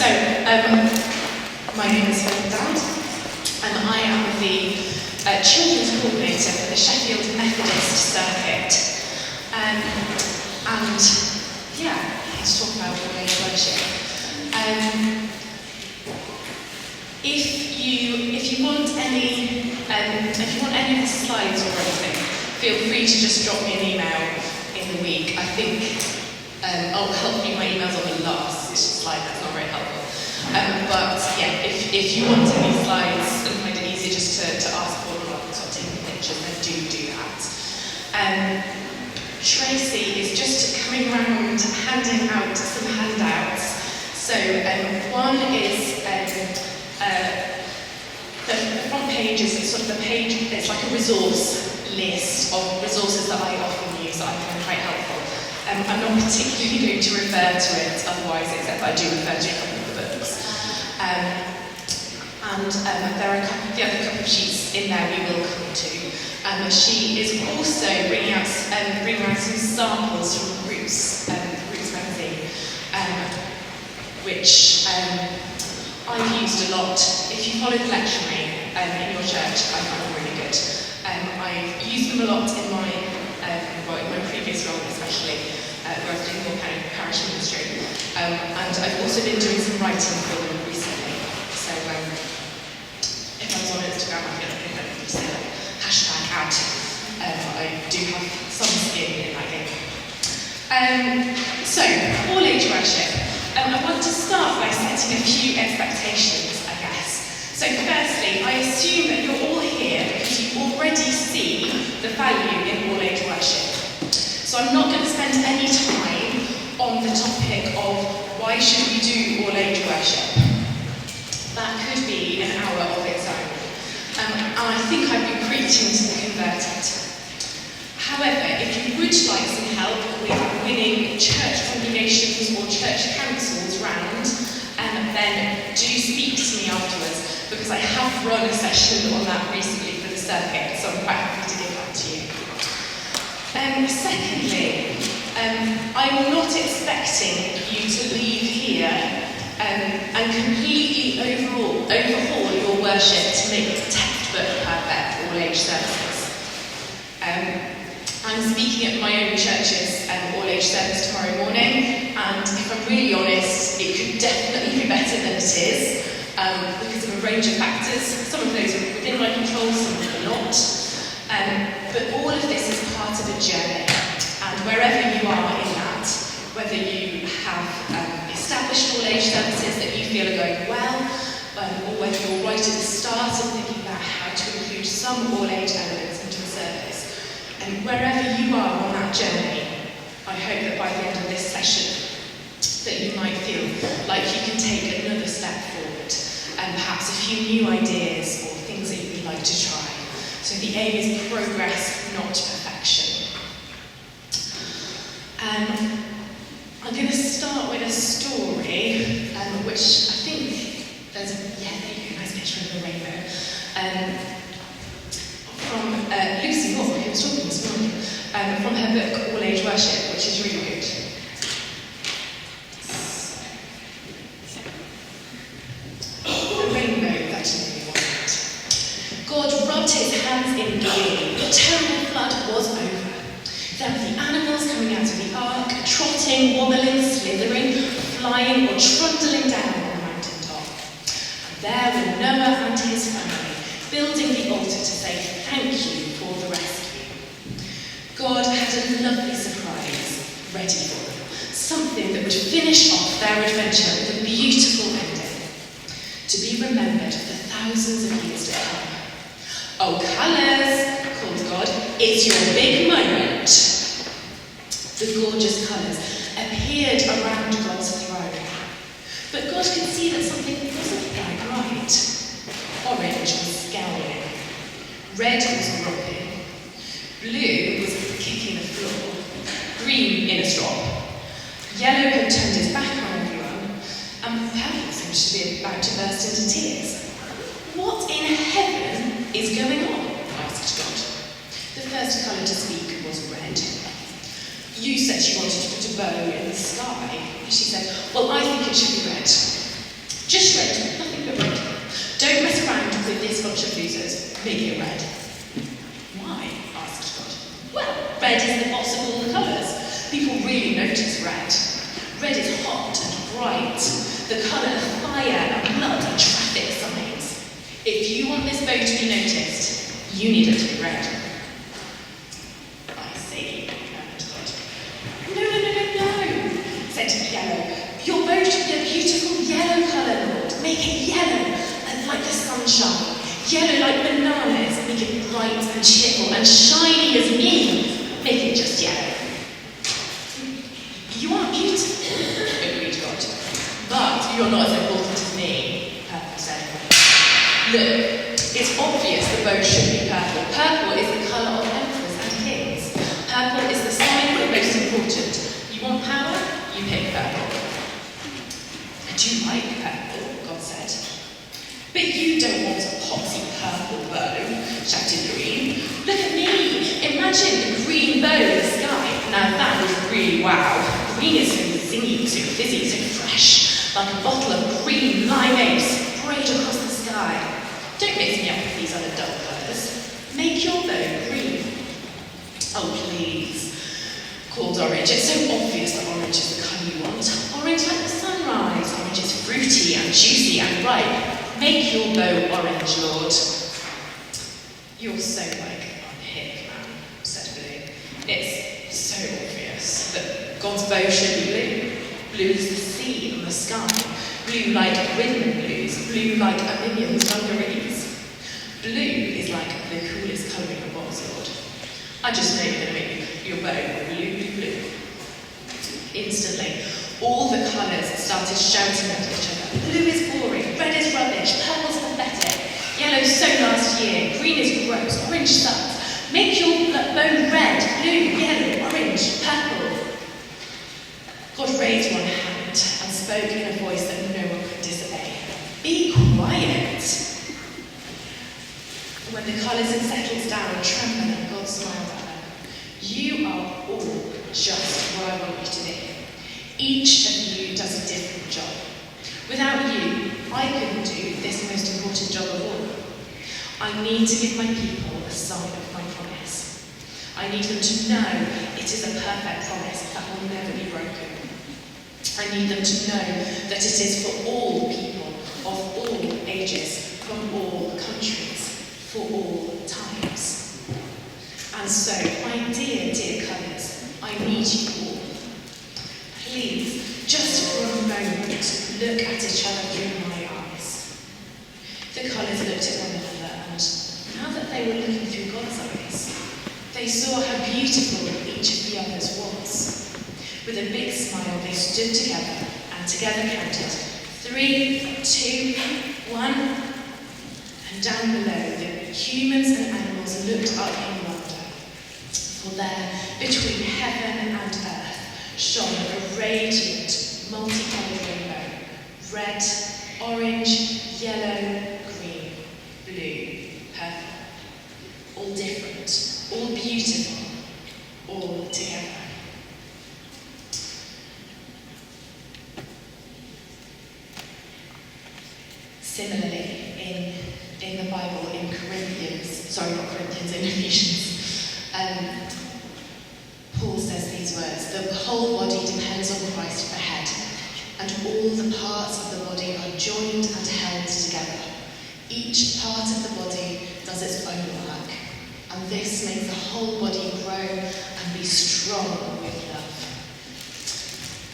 My name is Philippa, and I am the children's coordinator for the Sheffield Methodist circuit. Let's talk about all-age worship. If you want any of the slides or anything, feel free to just drop me an email in the week. I think I'll help you. My email's on the last slide. That's not very helpful. If you want any slides and find it easier just to ask for them or sort of take pictures, then do that. Tracy is just coming around handing out some handouts. So one is the front page is sort of the page. It's like a resource list of resources that I often use that I find quite helpful. I'm not particularly going to refer to it otherwise, except I do refer to a couple of the books. There are a couple of sheets in there we will come to. She is also bringing out some samples from Roots magazine, which I've used a lot. If you follow the lectionary in your church, I find them really good. I've used them a lot in my previous role, especially where I was doing more kind of parish ministry. And I've also been doing some writing for them recently. So if I was on Instagram, I feel like I could say like #ad. I do have some skin in that game. All-age worship. I want to start by setting a few expectations, I guess. So firstly, I assume that you're all here because you already see the value in all-age worship. So I'm not going to spend any time on the topic of why should we do all-age worship. That could be an hour of its own. And I think I'd be preaching to the converted. However, if you would like some help with winning church congregations or church councils round, then do speak to me afterwards, because I have run a session on that recently for the circuit, so I'm quite happy to give that to you. Secondly, I'm not expecting you to leave here and completely overhaul your worship to make it textbook perfect all-age services. I'm speaking at my own church's all-age service tomorrow morning, and if I'm really honest, it could definitely be better than it is, because of a range of factors. Some of those are within my control, some of them are not. But all of this is part of a journey, and wherever you are in that, whether you have established all-age services that you feel are going well, or whether you're right at the start of thinking about how to include some all-age elements into the service, and wherever you are on that journey, I hope that by the end of this session, that you might feel like you can take another step forward, and perhaps a few new ideas or things that you would like to try. So the aim is progress, not perfection. I'm going to start with a story, which I think there you go, nice picture of the rainbow. From Lucy Moore, who was talking this morning, from her book All-Age Worship, which is really good. The rainbow, that didn't really want it. God rubbed his hands in glee. The terrible flood was over. There were the animals coming out of the ark, trotting, wobbling, slithering, flying or trundling down on the mountain top. And there were Noah and his family, building the altar to say thank you for the rescue. God had a lovely surprise ready for them, something that would finish off their adventure with a beautiful ending, to be remembered for thousands of years to come. Oh, colours, called God, it's your big moment. The gorgeous colours appeared around God's throne, but God could see that something wasn't quite right. Orange was scowling, red was rocking, blue was kicking the floor, green in a strop, yellow had turned his back on everyone, and purple seemed to be about to burst into tears. What in heaven is going on? Asked God. The first colour to speak was red. You said you wanted to put a bow in the sky. She said, well, I think it should be red. Just red, nothing but red. Don't mess around with this bunch of losers. Make it red. Why? Asked God. Well, red is the boss of all the colours. People really notice red. Red is hot and bright, the colour of fire and blood and traffic signs. If you want this bow to be noticed, you need it to be red. I see, murmured God. No, said Yellow. Your bow should be a beautiful yellow colour, Lord. Make it yellow, and like the sunshine. Yellow like bananas. Make it bright and cheerful and shiny as me. Make it just yellow. You are beautiful, agreed God. But you're not as important as me, Purple said. Look, it's obvious the bow should be purple. Purple is the colour of emperors and kings. Purple is the sign of the most important. You want power? You pick purple. I do like purple, God said. But you don't want a poxy purple bow, shouted Green. Look at me! Imagine a green bow in the sky. Now that was really wow. Green is so zingy, so fizzy, so fresh. Like a bottle of green limeade sprayed across the sky. Don't mix me up with these other dull colours. Make your bow green. Oh, please, called Orange. It's so obvious that orange is the colour you want. Orange like the sunrise. Orange is fruity and juicy and ripe. Make your bow orange, Lord. You're so like unhip, man, said Blue. It's so obvious that God's bow should be blue. Blue is the sea and the sky. Blue like rhythm and blues. Blue like a million's dungarees. Blue is like the coolest colour in the world, Lord. I just know you're going to make your bow blue. Instantly, all the colours started shouting at each other. Blue is boring, red is rubbish, purple's pathetic, yellow's so last year, green is gross, orange sucks. Make your bow red, blue, yellow, orange, purple. God raised one hand and spoke in a voice that no one could disobey. Be quiet. When the colours had settled down, trembling, God smiled at them. You are all just where I want you to be. Each of you does a different job. Without you, I couldn't do this most important job of all. I need to give my people a sign of my promise. I need them to know it is a perfect promise that will never be broken. I need them to know that it is for all people, of all ages, from all countries, for all times. And so, my dear, dear colours, I need you all. Please, just for a moment, look at each other through my eyes. The colours looked at one another, and now that they were looking through God's eyes, they saw how beautiful each of the others was. With a big smile, they stood together and together counted 3, 2, 1. And down below, the humans and animals looked up in wonder. For there, between heaven and earth, shone a radiant, multicoloured rainbow. Red, orange, yellow, green, blue, purple. All different, all beautiful, all together. Similarly, in the Bible, in Ephesians, Paul says these words: the whole body depends on Christ for head, and all the parts of the body are joined and held together. Each part of the body does its own work, and this makes the whole body grow and be strong with love.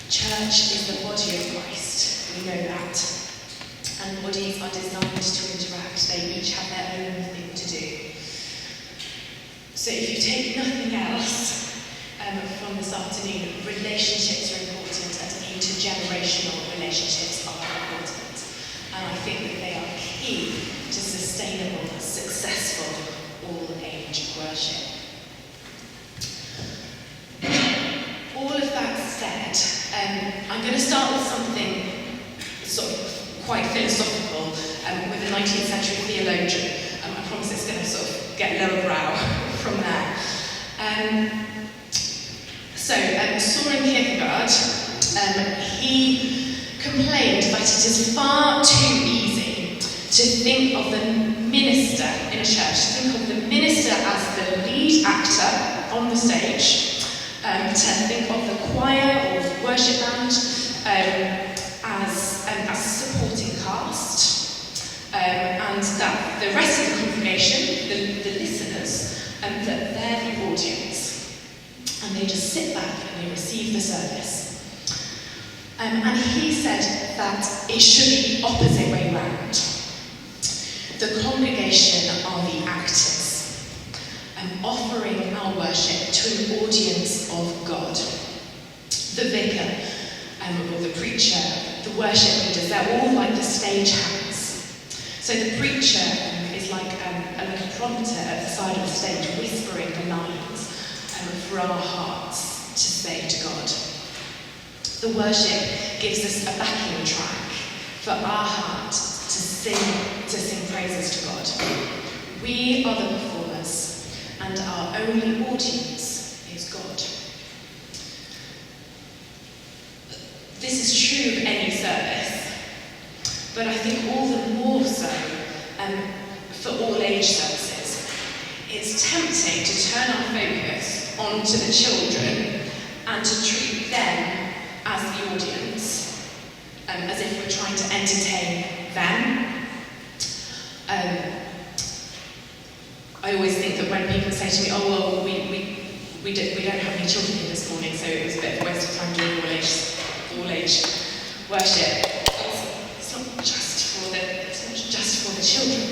Church is the body of Christ, we know that. And bodies are designed to interact. They each have their own thing to do. So if you take nothing else from this afternoon, relationships are important, and intergenerational relationships are important. And I think that they are key to sustainable, successful, all-age worship. All of that said, I'm going to start with something sort of quite philosophical with a 19th century theologian. I promise it's going to sort of get lower brow from there. Soren Kierkegaard, he complained that it is far too easy to think of the minister in a church, to think of the minister as the lead actor on the stage, to think of the choir or the worship band as a supporting cast, and that the rest of the congregation, the listeners, that they're the audience, and they just sit back and they receive the service. And he said that it should be the opposite way round. The congregation are the actors, offering our worship to an audience of God. The vicar, or the preacher, the worship leaders, they're all like the stage hands. So the preacher is like a prompter at the side of the stage, whispering the lines for our hearts to say to God. The worship gives us a backing track for our heart to sing praises to God. We are the performers, and our only audience is God. This is true of any service, but I think all the more so for all age services. It's tempting to turn our focus onto the children and to treat them as the audience, as if we're trying to entertain them. I always think that when people say to me, oh well, we don't have any children here this morning, so it was a bit of a waste of time doing all age worship. It's not just for the children.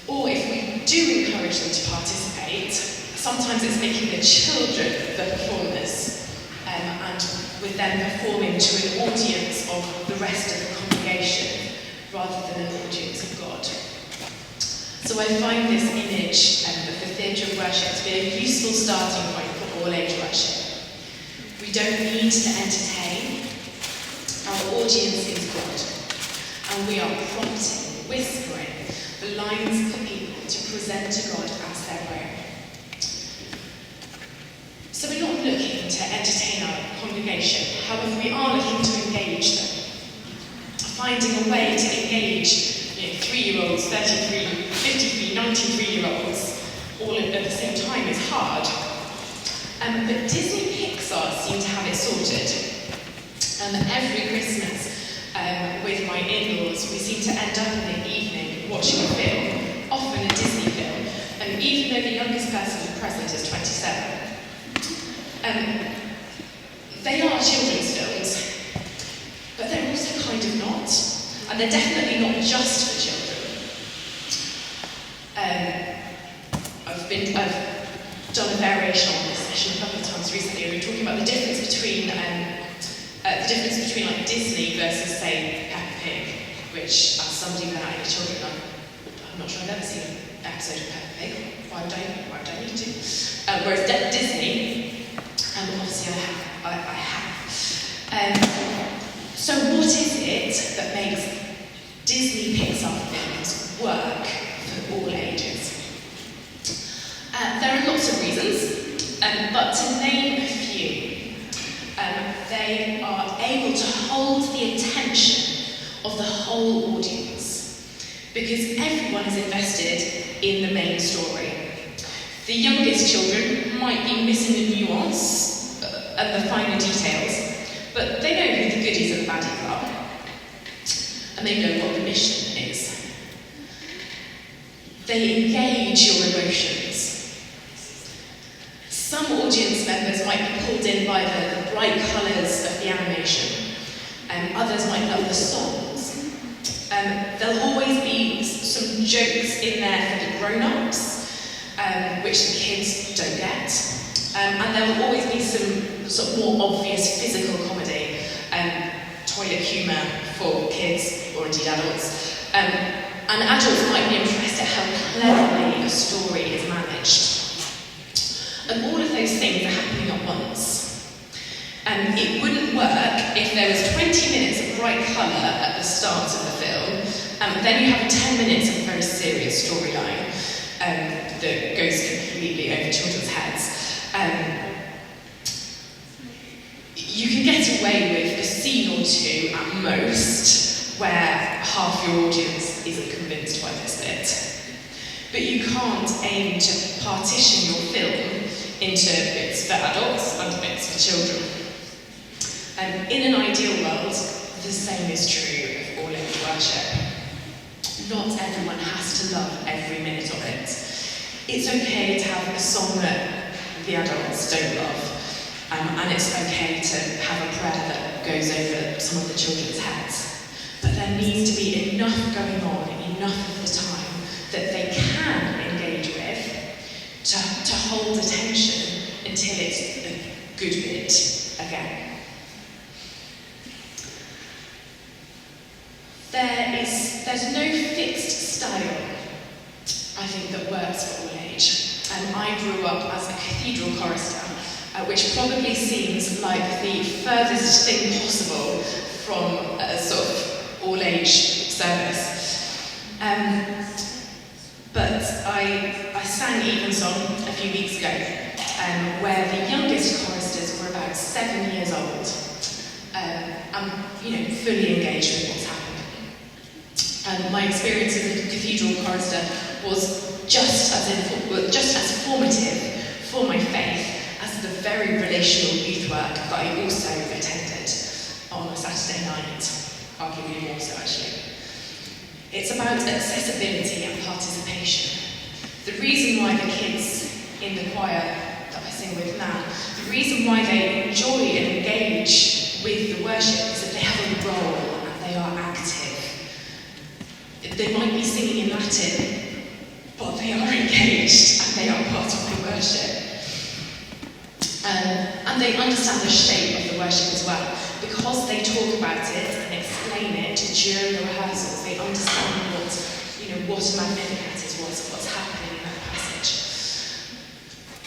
Or if we do encourage them to participate, sometimes it's making the children the performers, and with them performing to an audience of the rest of the congregation rather than an audience of God. So I find this image of the theatre of worship to be a useful starting point for all age worship. We don't need to entertain. Our audience is God, and we are prompting, whispering the lines for people to present to God as their own. So we're not looking to entertain our congregation, however we are looking to engage them. Finding a way to engage 3-year-olds, 33, 53, 93-year-olds all at the same time is hard. But Disney Pixar seem to have it sorted. Every Christmas with my in-laws, we seem to end up in the evening watching a film, often a Disney film, and even though the youngest person present is 27. They are children's films, but they're also kind of not. And they're definitely not just for children. I've done a variation on this session a couple of times recently. We were talking about the difference between like Disney versus, say, Peppa Pig, which, as somebody without any children, I'm not sure I've ever seen an episode of Peppa Pig. Why would I need to? Whereas Disney, obviously I have. So what is it that makes Disney Pixar films work for all ages? There are lots of reasons, but to name a few, they are able to hold the attention of the whole audience because everyone is invested in the main story. The youngest children might be missing the nuance and the finer details, but they know who the goodies and the baddies are, and they know what the mission is. They engage your emotions. Some audience members might be pulled in by the bright colours of the animation, and others might love the songs. There'll always be some jokes in there for the grown-ups, which the kids don't get. And there will always be some sort of more obvious physical comedy, toilet humour for kids or indeed adults. And adults might be impressed at how cleverly a story is managed. And all of those things are happening at once. It wouldn't work if there was 20 minutes of bright colour at the start of the film, then you have 10 minutes of a very serious storyline that goes completely over children's heads. You can get away with a scene or two at most, where half your audience isn't convinced by this bit. But you can't aim to partition your film into bits for adults and bits for children. In an ideal world, the same is true of all-age worship. Not everyone has to love every minute of it. It's okay to have a song that the adults don't love, and it's okay to have a prayer that goes over some of the children's heads. But there needs to be enough going on, enough of the time, that they can engage with to hold attention until it's a good bit again. There's no fixed style, I think, that works for all age. I grew up as a cathedral chorister, which probably seems like the furthest thing possible from a sort of all-age service. But I sang Evensong a few weeks ago, where the youngest choristers were about 7 years old, and fully engaged with what's happening. My experience as a cathedral chorister was just as formative for my faith as the very relational youth work that I also attended on a Saturday night, arguably more so actually. It's about accessibility and participation. The reason why the kids in the choir that I sing with now, the reason why they enjoy and engage with the worship is that they have a role and they are active. They might be singing in Latin, but they are engaged and they are part of the worship. And they understand the shape of the worship as well. Because they talk about it and explain it during the rehearsals, they understand what a Magnificat is, what's happening in that passage.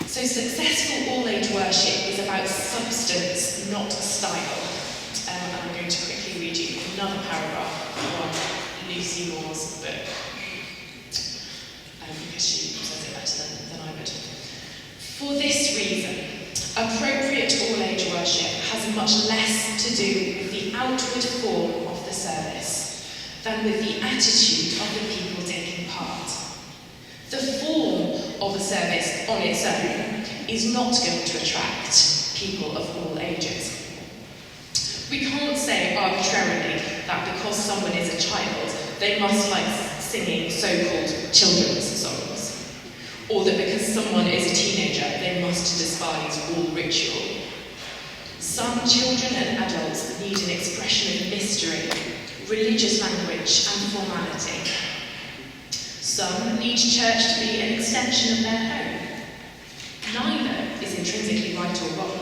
So successful all-age worship is about substance, not style. And I'm going to quickly read you another paragraph from Lucy Moore's book, because she says it better than I would. For this reason, appropriate all-age worship has much less to do with the outward form of the service than with the attitude of the people taking part. The form of a service on its own is not going to attract people of all ages. We can't say arbitrarily that because someone is a child, they must like singing so-called children's songs, or that because someone is a teenager, they must despise all ritual. Some children and adults need an expression of mystery, religious language, and formality. Some need church to be an extension of their home. Neither is intrinsically right or wrong.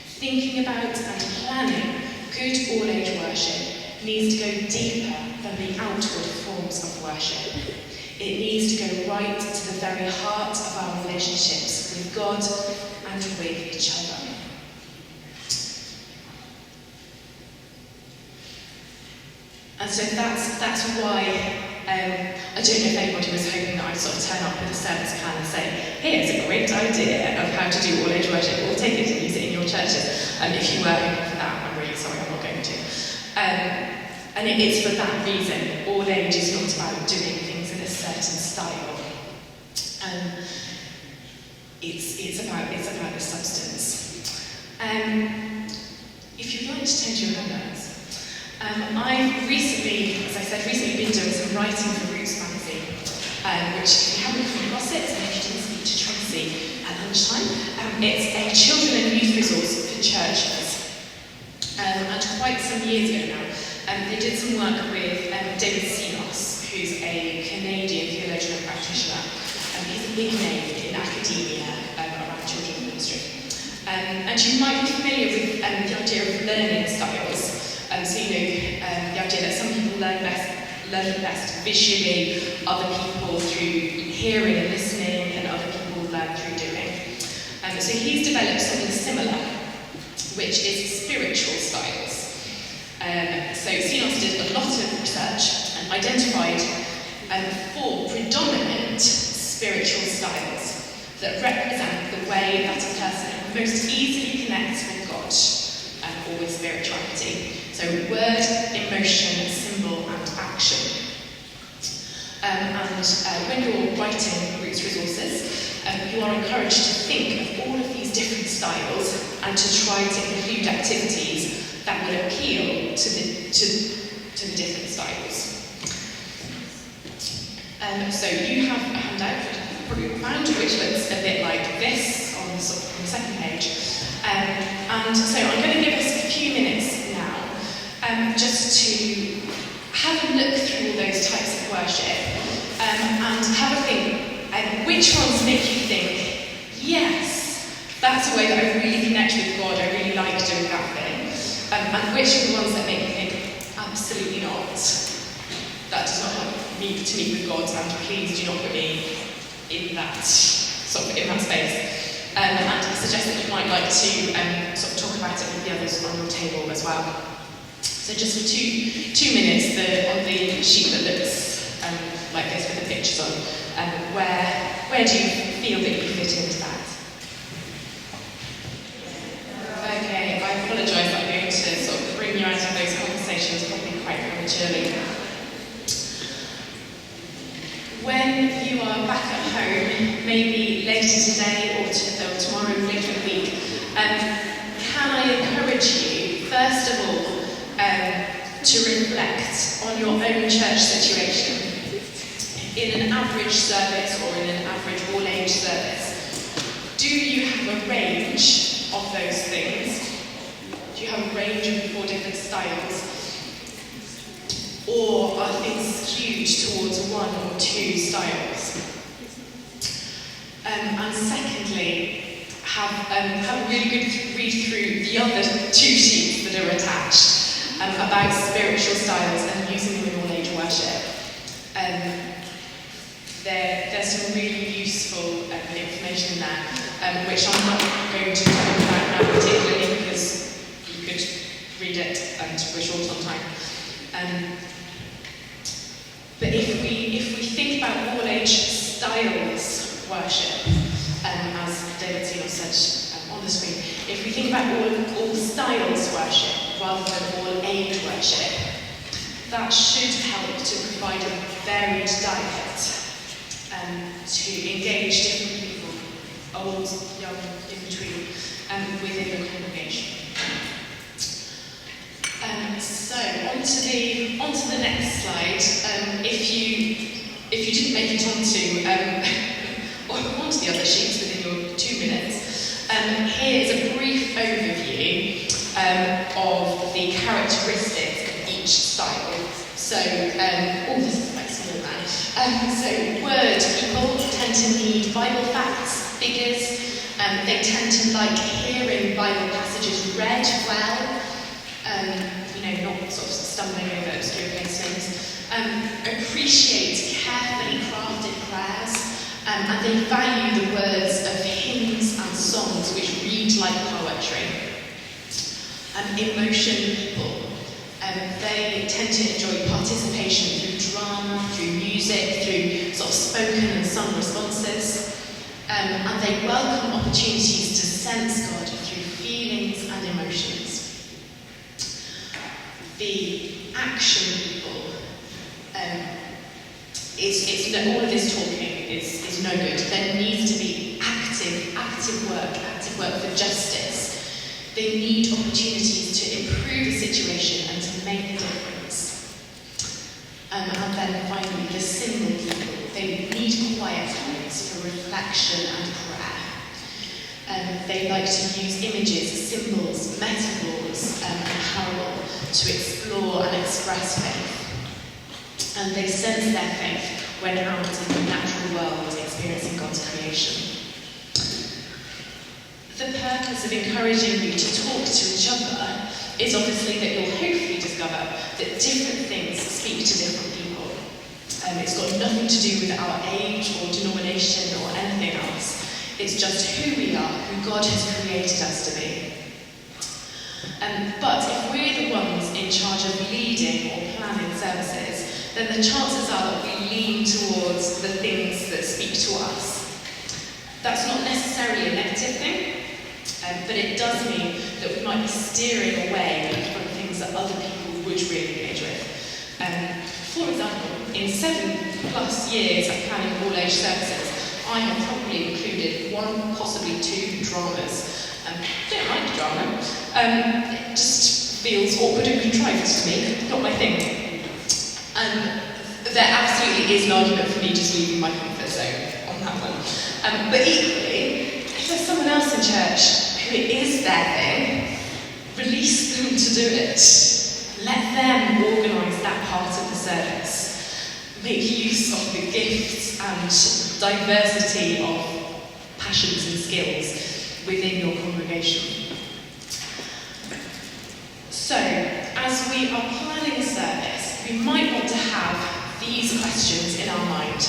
Thinking about and planning good all-age worship needs to go deeper than the outward forms of worship. It needs to go right to the very heart of our relationships with God and with each other. And so that's why I don't know if anybody was hoping that I'd sort of turn up with a service plan and say, here's a great idea of how to do all-age worship, or take it and use it in your churches. And if you were hoping for that, I'm really sorry, I'm not going to. And it's for that reason. All age is not about doing things in a certain style. It's about the substance. If you'd like to turn to your handouts, I've recently been doing some writing for Roots magazine, which, if you haven't come across it, and if you didn't speak to Tracy at lunchtime, it's a children and youth resource for churches. And quite some years ago now, they did some work with David Sinos, who's a Canadian theologian and practitioner. He's a big name in academia around children's ministry. And you might be familiar with the idea of learning styles. The idea that some people learn best visually, other people through hearing and listening, and other people learn through doing. So he's developed something similar, which is spiritual styles. So Sinos did a lot of research and identified 4 predominant spiritual styles that represent the way that a person most easily connects with God or with spirituality. So word, emotion, symbol, and action. When you're writing Roots Resources, you are encouraged to think of all of these different styles and to try to include activities that would appeal to the different styles. So you have a handout that you've probably found, which looks a bit like this on the second page. And so I'm going to give us a few minutes now just to have a look through all those types of worship and have a think which ones make you think, yes, that's a way that I really connect with God, I really like doing that thing, and which are the ones that make you think, absolutely not, that does not help me to meet with God, and please do not put me in that in that space. And I suggest that you might like to talk about it with the others on your table as well. So just for two minutes, on the sheet that looks like this with the pictures on, where do you feel that you fit into that? Okay, I apologise that I'm going to bring you out of those conversations probably quite prematurely. When you are back at home, maybe later today or tomorrow, later in the week, can I encourage you, first of all, to reflect on your own church situation. In an average service or in an average all-age service, do you have a range of those things? Do you have a range of the 4 different styles? Or are things skewed towards 1 or 2 styles? And secondly, have a really good read through the other 2 sheets that are attached about spiritual styles and using them in all-age worship. There's some really useful information in there, which I'm not going to talk about now particularly because you could read it and we're short on time. But if we think about all-age styles worship, as David Seymour said on the screen, if we think about all styles worship rather than all-age worship, that should help to provide a varied diet to engage different people, old, young, in between, within the congregation. So onto the next slide. If you didn't make it onto the other sheets within your 2 minutes, here's a brief overview of the characteristics of each style. So, this is quite small now. So word people tend to need Bible facts, figures. They tend to like hearing Bible passages read well. Not stumbling over obscure placements. Appreciate carefully crafted prayers, and they value the words of hymns and songs which read like poetry. Emotion people. They tend to enjoy participation through drama, through music, through spoken and sung responses, and they welcome opportunities to sense God through feelings and emotions. The action people, all of this talking is no good. There needs to be active work for justice. They need opportunities to improve the situation and to make a difference. And then finally, the symbol people, they need quiet times for reflection and prayer. They like to use images, symbols, metaphors, and parable to explore and express faith. And they sense their faith when out in the natural world experiencing God's creation. The purpose of encouraging you to talk to each other is obviously that you'll hopefully discover that different things speak to different people. It's got nothing to do with our age or denomination or anything else. It's just who we are, who God has created us to be. But if we're the ones in charge of leading or planning services, then the chances are that we lean towards the things that speak to us. That's not necessarily a negative thing. but it does mean that we might be steering away from things that other people would really engage with. For example, in 7+ years of planning all age services, I have probably included 1, possibly 2 dramas. I don't like drama. It just feels awkward and contrived to me, not my thing. There absolutely is an argument for me just leaving my comfort zone on that one. But equally, if there's someone else in church who it is their thing, release them to do it. Let them organise that part of the service. Make use of the gifts and diversity of passions and skills within your congregation. So, as we are planning a service, we might want to have these questions in our mind.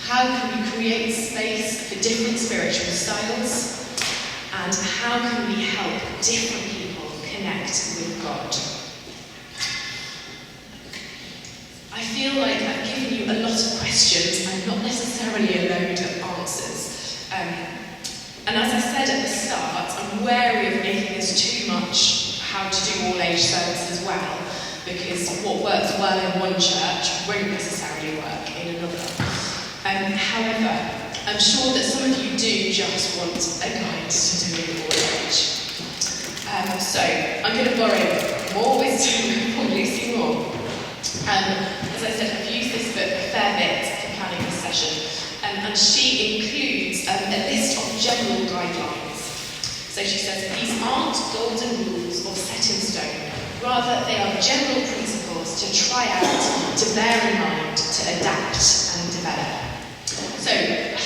How can we create space for different spiritual styles? And how can we help different people connect with God? I feel like I've given you a lot of questions and not necessarily a load of answers. And as I said at the start, I'm wary of making this too much how to do all age service as well, because what works well in one church won't necessarily work in another. However, I'm sure that some of you do just want a guide to doing all age. So I'm going to borrow more wisdom from Lucy Moore. As I said, I've used this book a fair bit for planning this session, and she includes a list of general guidelines. So she says, these aren't golden rules or set in stone, rather they are general principles to try out, to bear in mind, to adapt and develop. So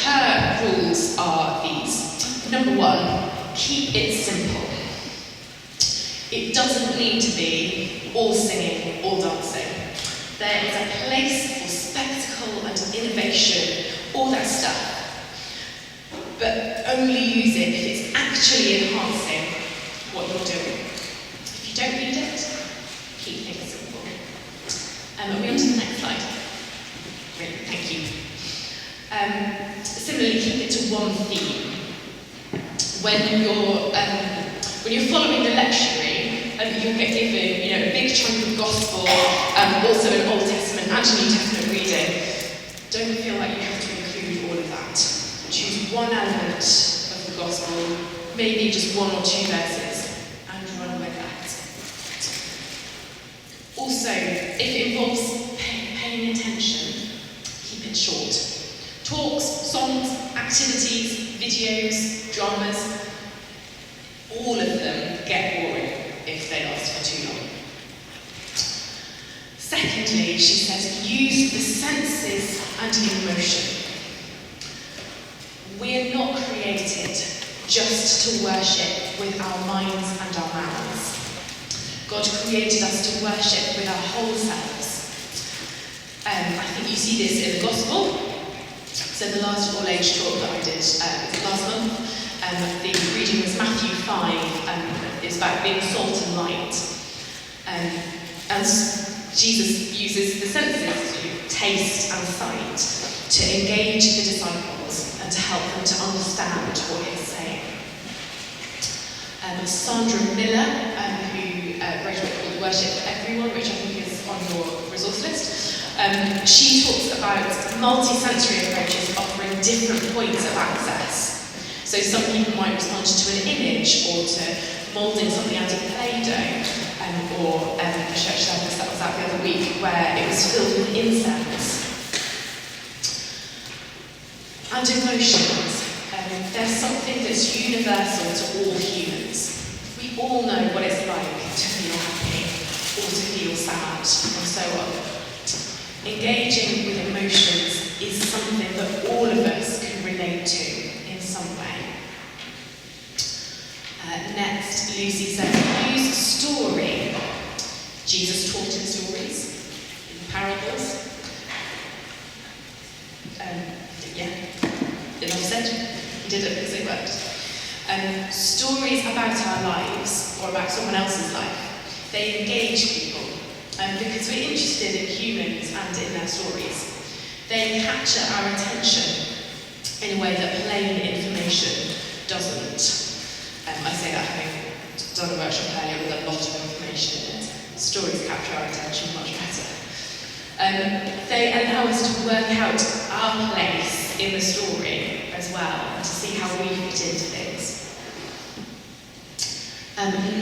her rules are these. Number 1, keep it simple. It doesn't need to be all singing, all dancing. There is a place for spectacle and innovation, all that stuff. But only use it if it's actually enhancing what you're doing. If you don't need it, keep things simple. Are we on to the next slide? Great, thank you. Similarly, keep it to one theme. When you're following the lectionary, you'll get given, a big chunk of gospel, also an Old Testament and a New Testament reading. Don't feel like you have to include all of that. Choose one element of the gospel, maybe just 1 or 2 verses, and run with that. Also, if it involves paying attention, keep it short. Talks, songs, activities, videos, dramas, all of them get boring if they last for too long. Secondly, she says, use the senses and emotion. We're not created just to worship with our minds and our mouths. God created us to worship with our whole selves. I think you see this in the Gospel. So the last all-age talk that I did last month, the reading was Matthew 5, it's about being salt and light. And Jesus uses the senses, taste and sight, to engage the disciples and to help them to understand what he's saying. Sandra Miller, who wrote a book called Worship for Everyone, which I think is on your resource list, she talks about multi-sensory approaches offering different points of access. So some people might respond to an image or to moulding something out of Play-Doh, or a church service that was out the other week where it was filled with incense. And emotions. There's something that's universal to all humans. We all know what it's like to feel happy or to feel sad and so on. Engaging with emotions is something that all of us can relate to in some way. Next, Lucy says, use story. Jesus taught in stories, in parables. Enough said. He did it because it worked. Stories about our lives, or about someone else's life, they engage people. Because we're interested in humans and in their stories. They capture our attention in a way that plain information doesn't. I say that having done a workshop earlier with a lot of information in it. Stories capture our attention much better. They allow us to work out our place in the story as well, and to see how we fit into things.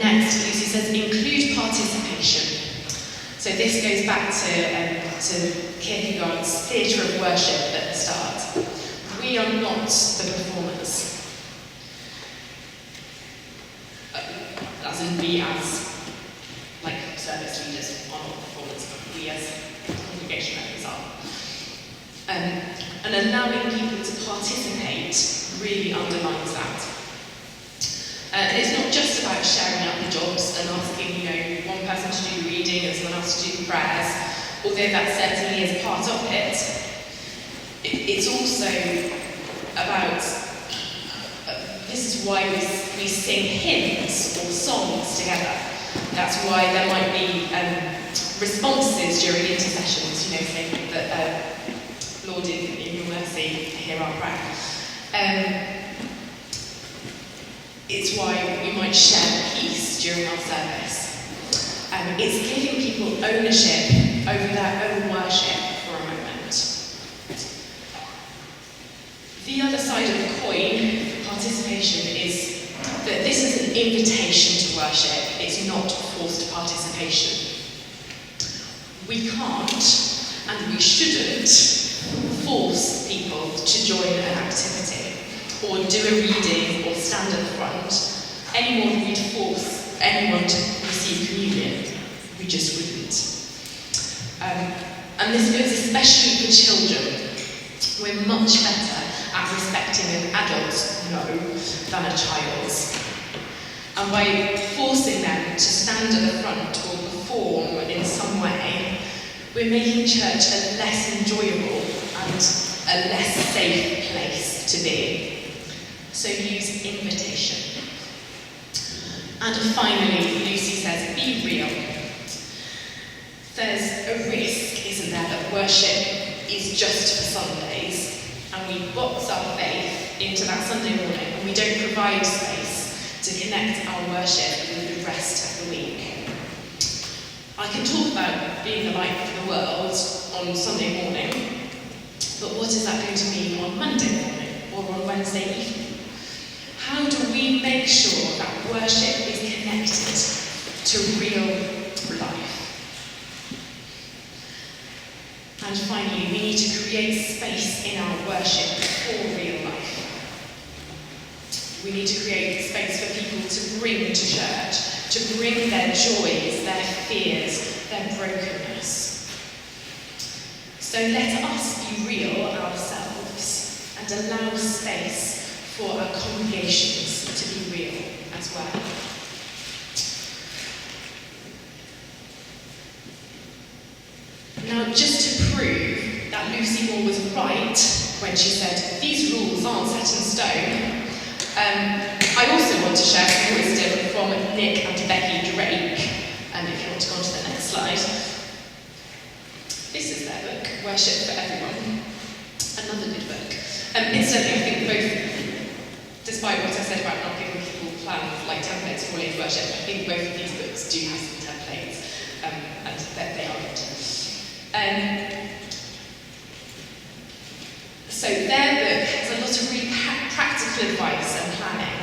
Next, Lucy says, include participation. So this goes back to Kierkegaard's theatre of worship at the start. We are not the performers. As in we as service leaders are not performers, but we as congregation members are. And allowing people to participate really underlines that. And it's not just about sharing out the jobs and asking, one person to do the reading and someone else to do the prayers, although that certainly is part of it. It's also about, this is why we sing hymns or songs together. That's why there might be responses during intercessions, saying that, Lord, in your mercy, hear our prayer. It's why we might share peace during our service. It's giving people ownership over their own worship for a moment. The other side of the coin for participation is that this is an invitation to worship. It's not forced participation. We can't, and we shouldn't, force people to join an activity, or do a reading, or stand at the front, any more than we'd force anyone to receive communion. We just wouldn't. And this goes especially for children. We're much better at respecting an adult's no than a child's. And by forcing them to stand at the front or perform in some way, we're making church a less enjoyable and a less safe place to be. So use invitation. And finally, Lucy says, be real. There's a risk, isn't there, that worship is just for Sundays, and we box our faith into that Sunday morning, and we don't provide space to connect our worship with the rest of the week. I can talk about being the light for the world on Sunday morning, but what is that going to mean on Monday morning or on Wednesday evening? How do we make sure that worship is connected to real life? And finally, we need to create space in our worship for real life. We need to create space for people to bring to church, to bring their joys, their fears, their brokenness. So let us be real ourselves and allow space for our congregations to be real as well. Now, just to prove that Lucy Moore was right when she said, these rules aren't set in stone, I also want to share some wisdom from Nick and Becky Drake, and if you want to go on to the next slide. This is their book, Worship for Everyone. Another good book. Incidentally, I think both, despite what I said about not giving people plans like templates for late worship, I think both of these books do have some templates, and that they are good. So their book has a lot of really practical advice and planning,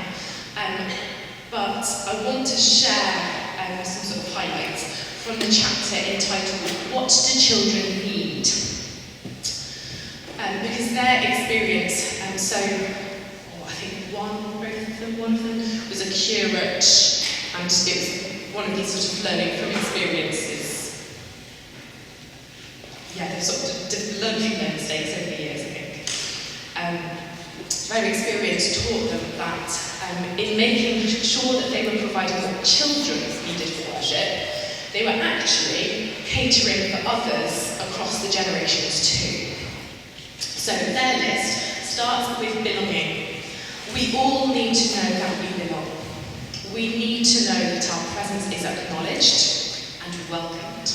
but I want to share some sort of highlights from the chapter entitled, What Do Children Need? Because their experience, I think one of them was a curate, and it was one of these sort of learning from experiences. Yeah, they've sort of learned from their mistakes over the years, I think. Their experience taught them that in making sure that they were providing what children needed for worship, they were actually catering for others across the generations too. So their list starts with belonging. We all need to know that we belong. We need to know that our presence is acknowledged and welcomed.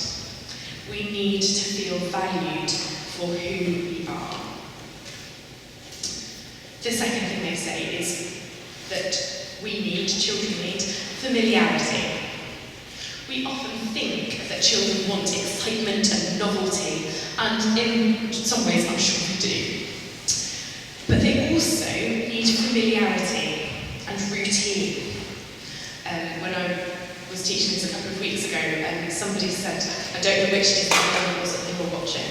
We need to feel valued for who we are. The second thing they say is that Children need familiarity. We often think that children want excitement and novelty, and in some ways I'm sure they do. But they also need familiarity and routine. When I was teaching this a couple of weeks ago, somebody said, I don't know which Disney film it was that they were watching,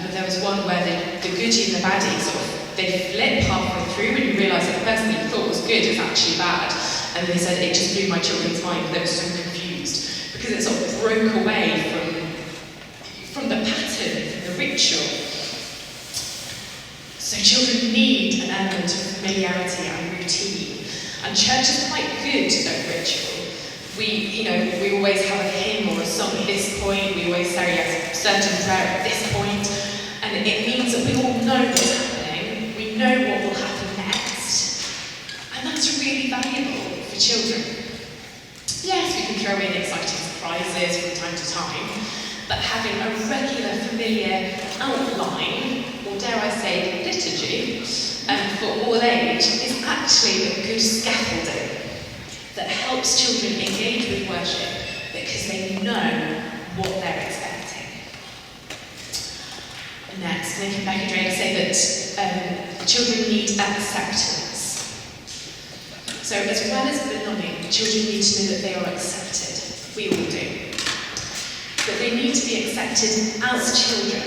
but there was one where the goodie and the baddie they flip halfway through and you realise that the person that you thought was good is actually bad. And they said it just blew my children's mind. They were so confused because it sort of broke away from the pattern, the ritual. So children need an element of familiarity and routine. And church is quite good at ritual. We always have a hymn or a song at this point. We always say a certain prayer at this point. And it means that we all know what's happening. We know what will happen next. And that's really valuable for children. Yes, we can throw in exciting surprises from time to time, but having a regular, familiar outline, or dare I say, liturgy, for all age, is actually a good scaffolding that helps children engage with worship because they know what they're expecting. Next, Nick and Becky Drake say that children need acceptance. So as well as belonging, children need to know that they are accepted. We all do. But they need to be accepted as children,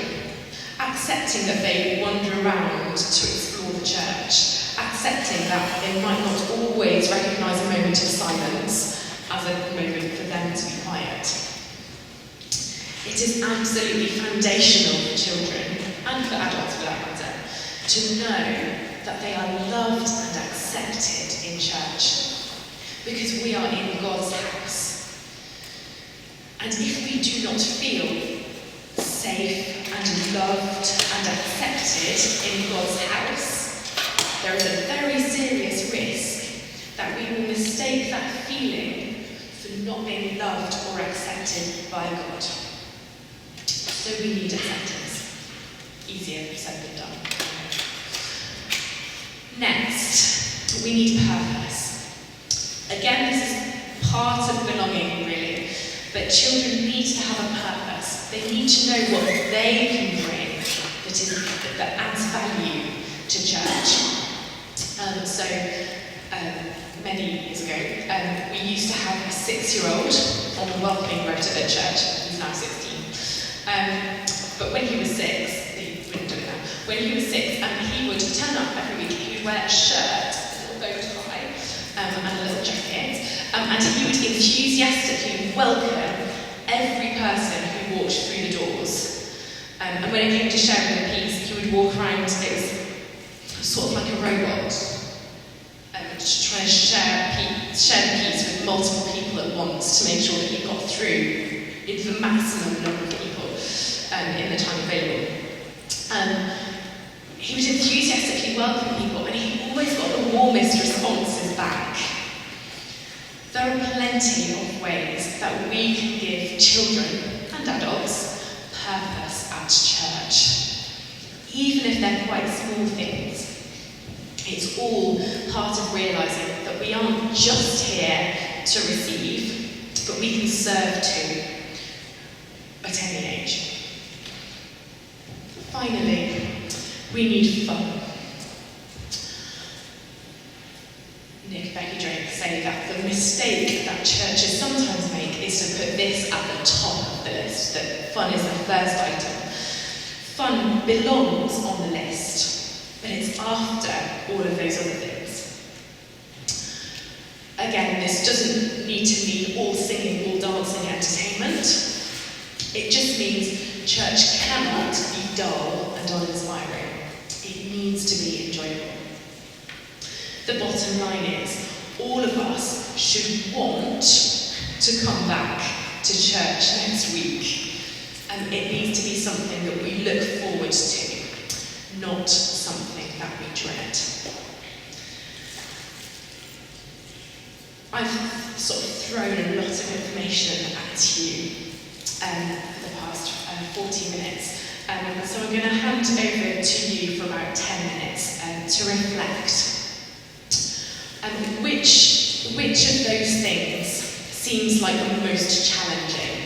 accepting that they wander around to explore the church, accepting that they might not always recognise a moment of silence as a moment for them to be quiet. It is absolutely foundational for children, and for adults for that matter, to know that they are loved and accepted in church, because we are in God's house. And if we do not feel safe and loved and accepted in God's house, there is a very serious risk that we will mistake that feeling for not being loved or accepted by God. So we need acceptance. Easier said than done. Next, we need purpose. Again, this is part of belonging, really. But children need to have a purpose. They need to know what they can bring that adds value to church. Many years ago, we used to have a 6-year-old on the welcoming rota at church. He's now 16. But when he was 6, he wouldn't do it now. When he was 6, he would turn up every week. He would wear a shirt, a little bow tie, and a little jacket. And he would enthusiastically welcome every person who walked through the doors. And when it came to sharing the peace, he would walk around, it was sort of like a robot, trying to share the peace with multiple people at once to make sure that he got through the maximum number of people in the time available. He would enthusiastically welcome people, and he always got the warmest responses back. There are plenty of ways that we can give children and adults purpose at church. Even if they're quite small things, it's all part of realising that we aren't just here to receive, but we can serve too, at any age. Finally, we need fun. Nick, Becky Drake say that the mistake that churches sometimes make is to put this at the top of the list, that fun is the first item. Fun belongs on the list, but it's after all of those other things. Again, this doesn't need to mean all singing, all dancing, entertainment. It just means church cannot be dull and uninspiring. It needs to be enjoyable. The bottom line is, all of us should want to come back to church next week. And it needs to be something that we look forward to, not something that we dread. I've sort of thrown a lot of information at you for the past 40 minutes. So I'm going to hand over to you for about 10 minutes to reflect. which of those things seems like the most challenging?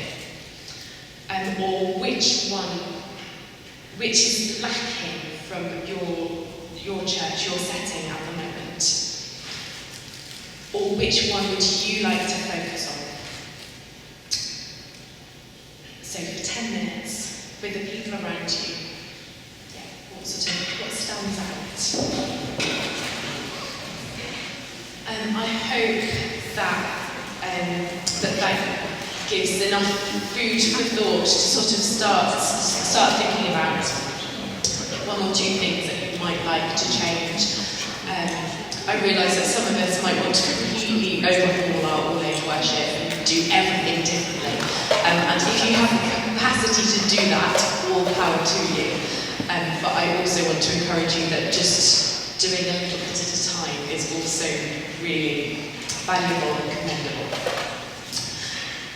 Or which is lacking from your church, your setting at the moment? Or which one would you like to focus on? So for 10 minutes, with the people around you, what stands out? I hope that gives enough food for thought to sort of start thinking about one or two things that you might like to change. I realise that some of us might want to completely overhaul our all-age worship and do everything differently. And if you have the capacity to do that, all power to you. But I also want to encourage you that just doing a little bit at a time is also really valuable and commendable.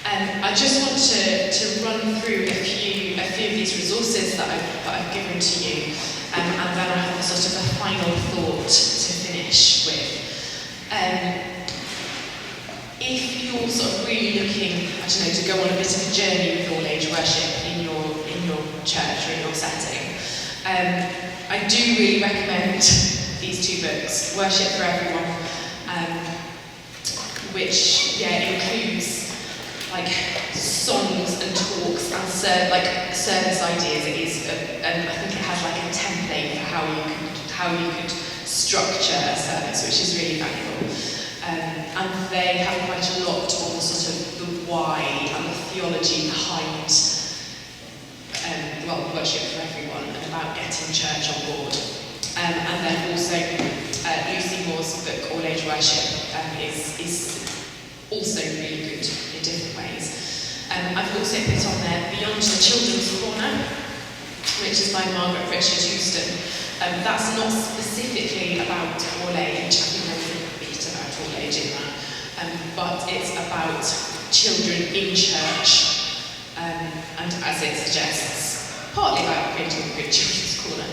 I just want to run through a few of these resources that I've given to you, and then I have a sort of a final thought to finish with. If you're sort of really looking, to go on a bit of a journey with all-age worship in your church or in your setting, I do really recommend these two books, Worship for Everyone, which includes songs and talks and service ideas. It is, and I think it has a template for how you could structure a service, which is really valuable. And they have quite a lot on sort of the why and the theology behind worship for everyone and about getting church on board. And then also Lucy Moore's book, All Age Worship, is also really good in different ways. I've also put on there Beyond the Children's Corner, which is by Margaret Richard Houston. That's not specifically about all age. I think there is a bit about all age in that, but it's about children in church, and as it suggests, partly about creating a good children's corner,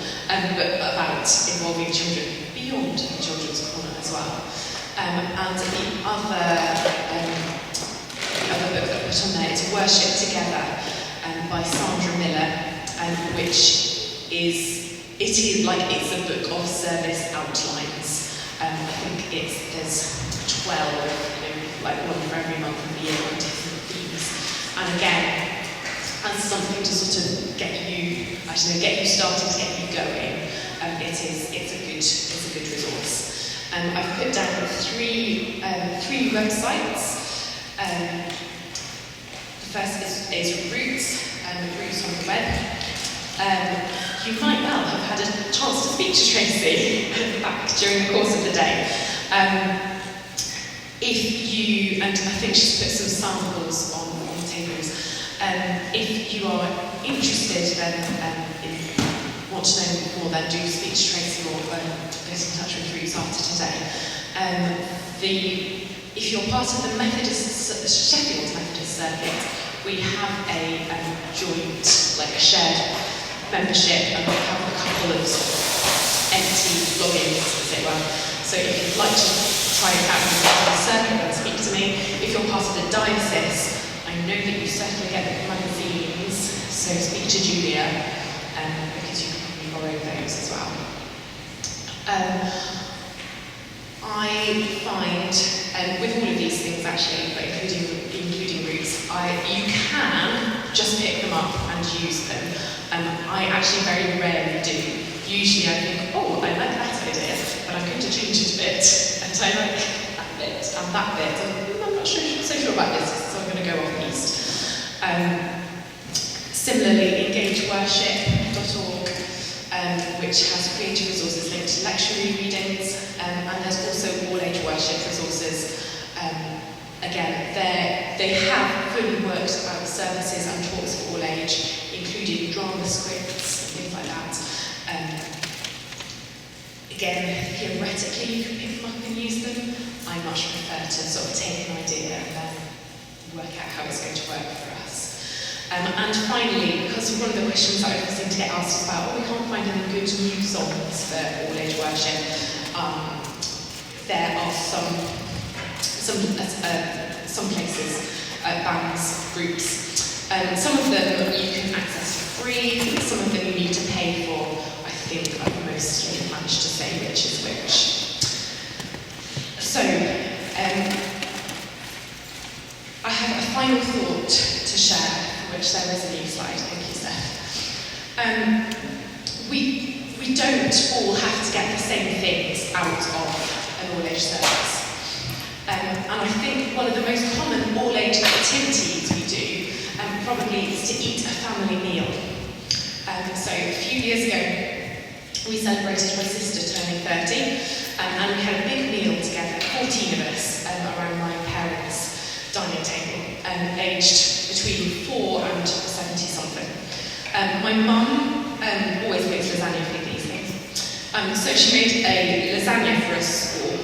but about involving children beyond the children's corner as well. And the other book that I put on there is Worship Together by Sandra Miller, which is a book of service outlines. I think there's 12, one for every month of the year on different themes. And again, as something to sort of get you started, to get you going, it's a good resource. I've put down three websites. The first is Roots on the web. You might well have had a chance to speak to Tracy back during the course of the day. And I think she's put some samples on the tables. If you are interested and want to know more, then do speak to Tracy or get in touch with Roots after today. If you're part of the Sheffield Methodist circuit, we have a joint, a shared membership, and we have a couple of empty logins, as it were. So if you'd like to try it out with the circuit, then speak to me. If you're part of the diocese, I know that you certainly get the magazines, so speak to Julia, because you can probably borrow those as well. I find, with all of these things actually, but including Roots, you can just pick them up and use them. I actually very rarely do. Usually I think, I like that idea, but I'm going to change it a bit, and I like that bit and that bit, and I'm not so sure about this, so I'm going to go off east. Similarly, engageworship.org, which has creative resources linked to lectionary readings, and there's also all-age worship resources. Again, they have fully worked out services and talks for all age, including drama scripts and things like that. Again, theoretically you can pick them up and use them. I much prefer to sort of take an idea and then work out how it's going to work for us. And finally, because one of the questions that I always seem to get asked is about, we can't find any good new songs for all age worship. There are some some places, bands, groups. Some of them you can access for free, some of them you need to pay for. I think I've mostly managed to say which is which. So, I have a final thought to share, for which there is a new slide. Thank you, Steph. We don't all have to get the same things out of an all-age service. And I think one of the most common all-age activities we do probably is to eat a family meal. So a few years ago, we celebrated my sister turning 30, and we had a big meal together, 14 of us, around my parents' dining table, aged between 4 and 70-something. My mum always makes lasagna for these things. So she made a lasagna for us all.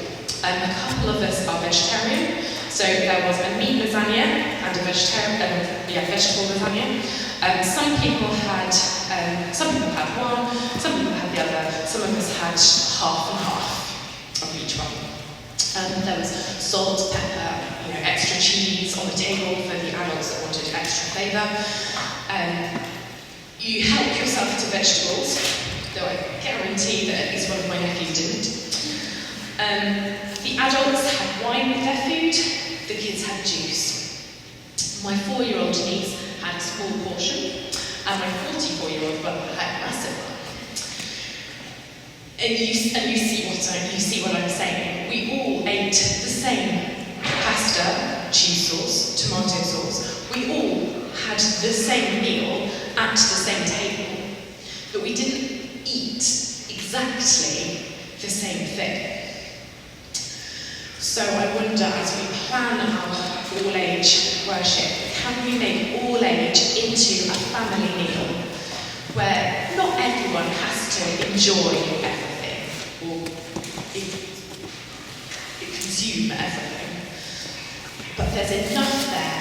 A couple of us are vegetarian, so there was a meat lasagna and a vegetable lasagna. Some people had one, some people had the other, some of us had half and half of each one. There was salt, pepper, extra cheese on the table for the adults that wanted extra flavour. You help yourself to vegetables, though I guarantee that at least one of my nephews didn't. The adults had wine with their food, the kids had juice. My 4-year-old niece had a small portion, and my 44-year-old brother had a massive one. And you see what I'm saying. We all ate the same pasta, cheese sauce, tomato sauce. We all had the same meal at the same table, but we didn't eat exactly the same thing. So I wonder, as we plan our all-age worship, can we make all-age into a family meal where not everyone has to enjoy everything or consume everything, but there's enough there